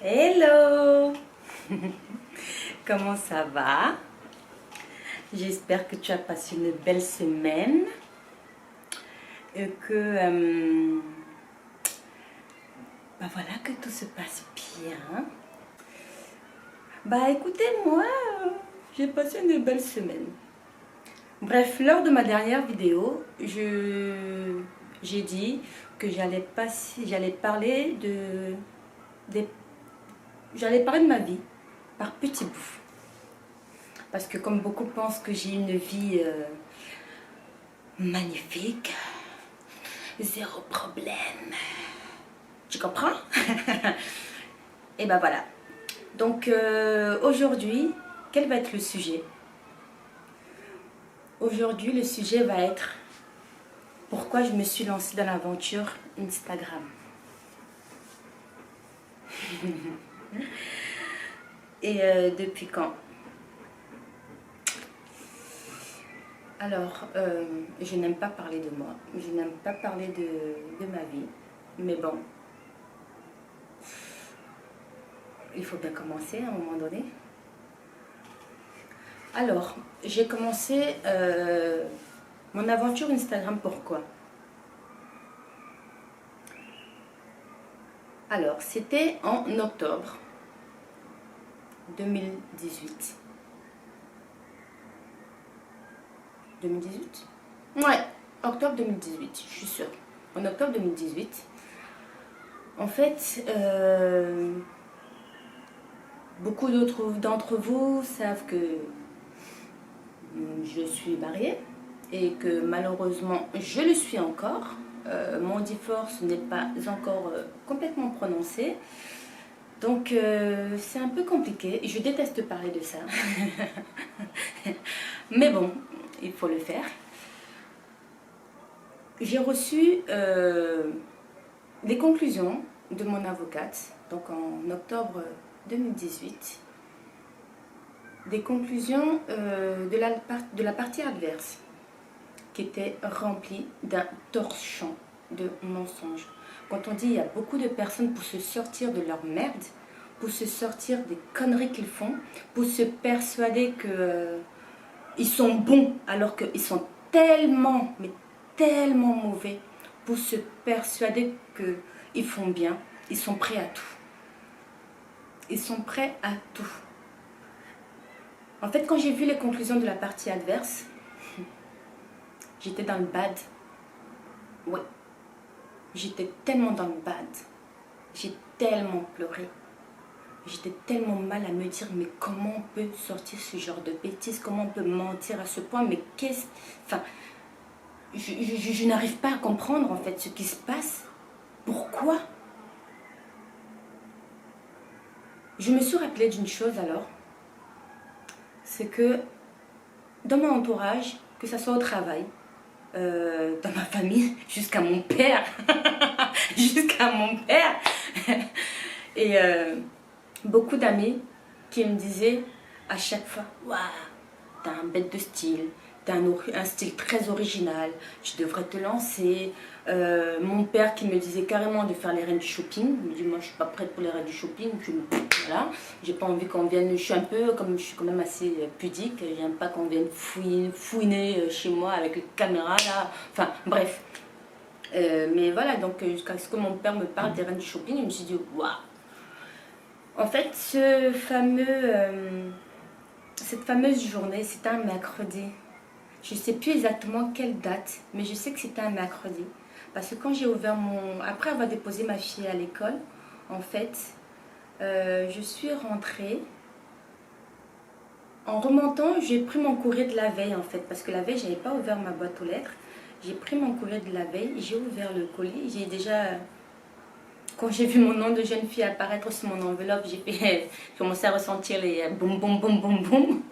Hello. Comment ça va? J'espère que tu as passé une belle semaine et que voilà, que tout se passe bien. Bah écoutez, moi, j'ai passé une belle semaine. Bref, lors de ma dernière vidéo, j'ai dit que j'allais parler j'allais parler de ma vie par petits bouts. Parce que comme beaucoup pensent que j'ai une vie magnifique, zéro problème. Tu comprends? Et ben voilà. Donc aujourd'hui, quel va être le sujet? Aujourd'hui, le sujet va être pourquoi je me suis lancée dans l'aventure Instagram. Et depuis quand? Alors, je n'aime pas parler de moi, je n'aime pas parler de ma vie, mais bon, il faut bien commencer à un moment donné. Alors, j'ai commencé mon aventure Instagram, pourquoi? Alors, c'était en octobre 2018. 2018? Ouais, octobre 2018, je suis sûre. En octobre 2018, en fait, beaucoup d'entre vous savent que je suis mariée et que malheureusement, je le suis encore. Mon divorce n'est pas encore complètement prononcé. Donc, c'est un peu compliqué. Je déteste parler de ça. Mais bon, il faut le faire. J'ai reçu les conclusions de mon avocate, donc en octobre 2018, des conclusions de la partie adverse, qui était remplie d'un torchon de mensonges. Quand on dit il y a beaucoup de personnes pour se sortir de leur merde, pour se sortir des conneries qu'ils font, pour se persuader que ils sont bons alors qu'ils sont tellement, mais tellement mauvais, pour se persuader qu'ils font bien, ils sont prêts à tout. Ils sont prêts à tout. En fait, quand j'ai vu les conclusions de la partie adverse, j'étais dans le bad. Ouais. J'étais tellement dans le bad. J'ai tellement pleuré. J'étais tellement mal à me dire, mais comment on peut sortir ce genre de bêtises? Comment on peut mentir à ce point? Mais qu'est-ce... Enfin, je n'arrive pas à comprendre en fait ce qui se passe. Pourquoi? Je me suis rappelé d'une chose alors. C'est que dans mon entourage, que ce soit au travail, dans ma famille, jusqu'à mon père, jusqu'à mon père, et beaucoup d'amis qui me disaient à chaque fois, waouh, t'as un bête de style, t'as un style très original, je devrais te lancer. Mon père qui me disait carrément de faire les reines du shopping. Il me dit, moi je suis pas prête pour les reines du shopping. Voilà, j'ai pas envie qu'on vienne, je suis un peu, comme je suis quand même assez pudique, j'aime pas qu'on vienne fouiner chez moi avec les caméras là, enfin bref. Mais voilà, donc jusqu'à ce que mon père me parle des reines du shopping, je me suis dit, waouh. En fait, cette fameuse journée, c'était un mercredi. Je ne sais plus exactement quelle date, mais je sais que c'était un mercredi. Parce que quand j'ai ouvert après avoir déposé ma fille à l'école, en fait, je suis rentrée. En remontant, j'ai pris mon courrier de la veille, en fait. Parce que la veille, je n'avais pas ouvert ma boîte aux lettres. J'ai pris mon courrier de la veille, j'ai ouvert le colis. J'ai déjà... Quand j'ai vu mon nom de jeune fille apparaître sur mon enveloppe, j'ai commencé à ressentir les boum boum boum boum boum.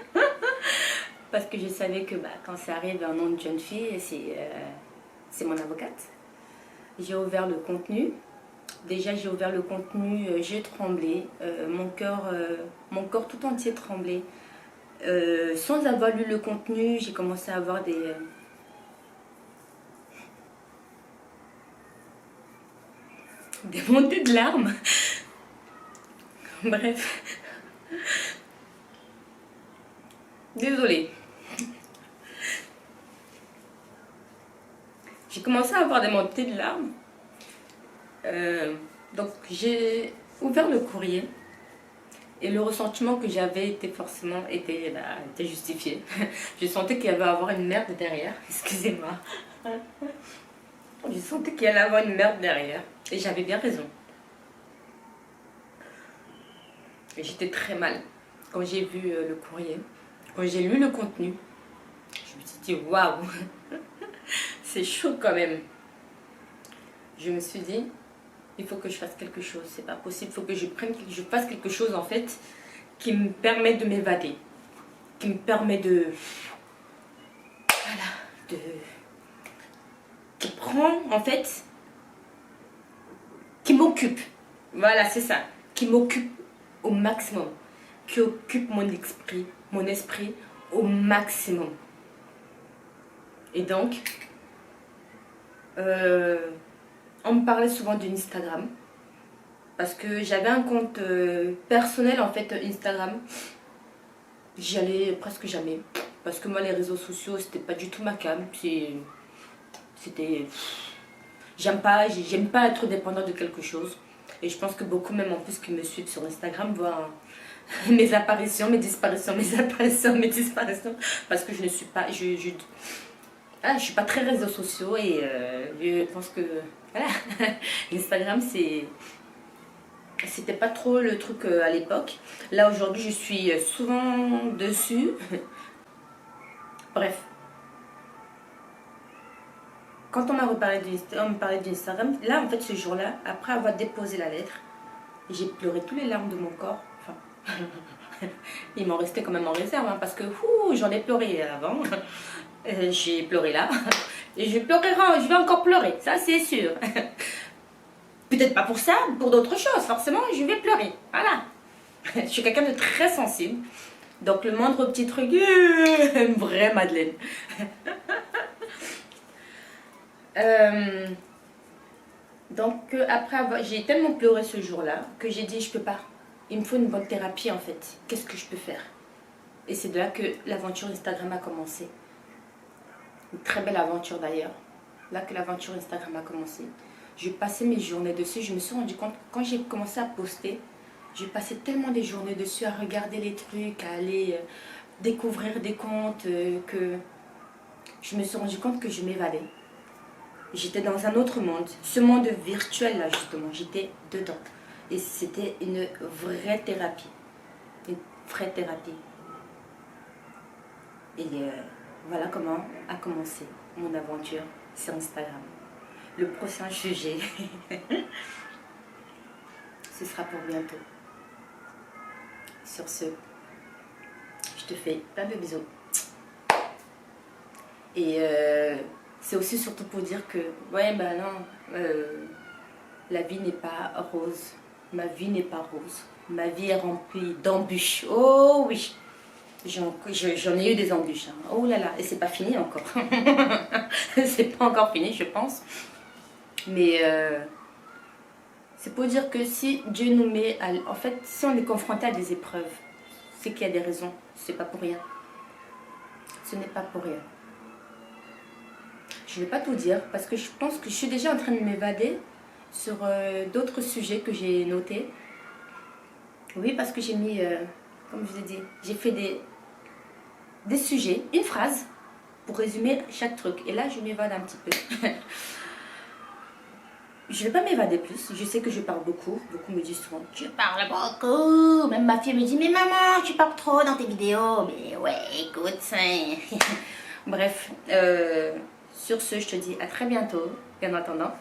Parce que je savais que quand ça arrive un nom de jeune fille, c'est mon avocate. J'ai ouvert le contenu. Déjà, j'ai ouvert le contenu, j'ai tremblé. Mon corps tout entier tremblait. Sans avoir lu le contenu, j'ai commencé à avoir des montées de larmes. Bref. Désolée. J'ai commencé à avoir des montées de larmes. Donc j'ai ouvert le courrier. Et le ressentiment que j'avais était justifié. Je sentais qu'il y avait à avoir une merde derrière. Excusez-moi. Je sentais qu'il y allait avoir une merde derrière. Et j'avais bien raison. Et j'étais très mal. Quand j'ai vu le courrier, quand j'ai lu le contenu, je me suis dit waouh, c'est chaud quand même. Je me suis dit, il faut que je fasse quelque chose. C'est pas possible. Il faut que je fasse quelque chose en fait qui me permet de m'évader. Qui me permet de... Voilà. Qui prend en fait... Qui m'occupe. Voilà, c'est ça. Qui m'occupe au maximum. Qui occupe mon esprit au maximum. Et donc... on me parlait souvent d'Instagram parce que j'avais un compte personnel en fait Instagram. J'y allais presque jamais parce que moi les réseaux sociaux c'était pas du tout ma came. C'était j'aime pas être dépendante de quelque chose et je pense que beaucoup même en plus qui me suivent sur Instagram voient mes apparitions, mes disparitions, mes apparitions, mes disparitions parce que je ne suis pas je suis pas très réseaux sociaux et je pense que voilà, Instagram c'était pas trop le truc à l'époque. Là aujourd'hui je suis souvent dessus. Bref. Quand on me parlait d'Instagram, là en fait ce jour-là, après avoir déposé la lettre, j'ai pleuré tous les larmes de mon corps. Enfin, il m'en restait quand même en réserve hein, parce que j'en ai pleuré avant. J'ai pleuré là. Et je vais encore pleurer, ça c'est sûr. Peut-être pas pour ça, pour d'autres choses, forcément je vais pleurer. Voilà. Je suis quelqu'un de très sensible. Donc le moindre petit truc, une vraie Madeleine. Donc après j'ai tellement pleuré ce jour-là que j'ai dit je peux pas. Il me faut une bonne thérapie en fait. Qu'est-ce que je peux faire? Et c'est de là que l'aventure Instagram a commencé. Une très belle aventure d'ailleurs. Là que l'aventure Instagram a commencé. Je passais mes journées dessus. Je me suis rendu compte que quand j'ai commencé à poster, j'ai passé tellement des journées dessus à regarder les trucs, à aller découvrir des comptes que je me suis rendu compte que je m'évadais. J'étais dans un autre monde. Ce monde virtuel là justement, j'étais dedans. Et c'était une vraie thérapie. Une vraie thérapie. Et voilà comment a commencé mon aventure sur Instagram. Le prochain sujet, ce sera pour bientôt. Sur ce, je te fais plein de bisous. Et c'est aussi surtout pour dire que, ouais, ben non, la vie n'est pas rose. Ma vie n'est pas rose. Ma vie est remplie d'embûches. Oh oui! J'en ai eu des embûches. Hein. Oh là là, et c'est pas fini encore. C'est pas encore fini, je pense. Mais c'est pour dire que si Dieu nous met en fait, si on est confronté à des épreuves, c'est qu'il y a des raisons. C'est pas pour rien. Ce n'est pas pour rien. Je ne vais pas tout dire parce que je pense que je suis déjà en train de m'évader sur d'autres sujets que j'ai notés. Oui, parce que j'ai mis, comme je vous ai dit, j'ai fait des sujets, une phrase pour résumer chaque truc. Et là, je m'évade un petit peu. Je ne vais pas m'évader plus. Je sais que je parle beaucoup. Beaucoup me disent souvent, tu parles beaucoup. Même ma fille me dit, mais maman, tu parles trop dans tes vidéos. Mais ouais, écoute, bref, sur ce, je te dis à très bientôt. Et en attendant,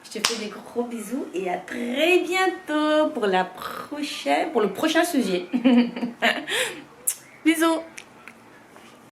je te fais des gros bisous et à très bientôt pour le prochain sujet. Bisous.